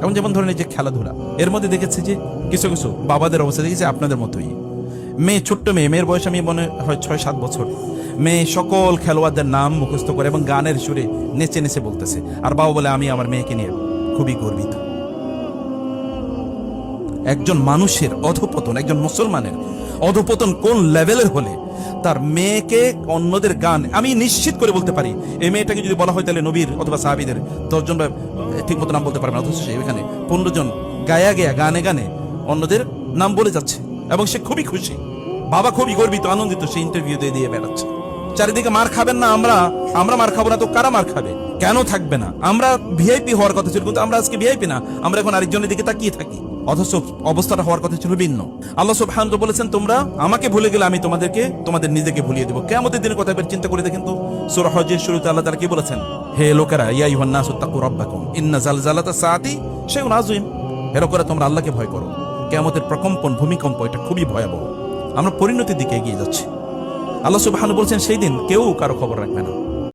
এবং যেমন ধরেন এই যে খেলাধুলা, এর মধ্যে দেখেছি যে কিছু কিছু বাবাদের অবস্থা দেখেছি আপনাদের মতোই। মেয়ে, ছোট্ট মেয়ে, মেয়ের বয়স আমি মনে হয় 6-7 বছর, মেয়ে সকল খেলোয়াড়দের নাম মুখস্থ করে এবং গানের সুরে নেচে নেচে বলতেছে, আর বাবা বলে আমি আমার মেয়েকে নিয়ে খুবই গর্বিত। একজন মানুষের অধপতন, একজন মুসলমানের অধপতন কোন লেভেলের হলে তার মেয়েকে অন্যদের গান, আমি নিশ্চিত করে বলতে পারি এই মেয়েটাকে যদি বলা হয় তাহলে নবীর অথবা সাহাবীদের 10 জন ঠিক মতো নাম বলতে পারবে না, অথচ সে এখানে 15 জন গায়া গেয়া গানে গানে অন্যদের নাম বলে যাচ্ছে এবং সে খুবই খুশি। বাবা খুবই গর্বিত, আনন্দিত, সে ইন্টারভিউ দিয়ে বেড়াচ্ছে। চারিদিকে মার খাবেন না, আমরা মার খাবো না তো কারা মার খাবে? কেন থাকবে না? আমরা ভিআইপি হওয়ার কথা ছিল, কিন্তু আমরা আজকে ভিআইপি না, আমরা এখন আরেকজনের দিকে তাকিয়ে থাকি, অথচ অবস্থাটা হওয়ার কথা ছিল ভিন্ন। আল্লাহ সুবহানাহু ওয়া তাআলা বলেছেন, তোমরা আমাকে ভুলে গেলে আমি তোমাদেরকে তোমাদের নিজেকে ভুলিয়ে দেব। কিয়ামতের দিনের কথা এবার চিন্তা করে দেখেন তো, সূরা হজের শুরুতে আল্লাহ তাআলা কি বলেছেন? হে লোকেরা, ইয়া আইয়ুহান নাসু তাকু রাব্বাকুম ইন্না জালজালাতাস সাআতি শাইউন আযীম। হে লোকেরা, তোমরা আল্লাহকে ভয় করো, কিয়ামতের প্রকম্পন, ভূমিকম্প, এটা খুবই ভয়াবহ। আমরা পরিণতির দিকে এগিয়ে যাচ্ছি। আল্লাহ সুবহানাহু বলছেন সেই দিন কেউ কারো খবর রাখবে না।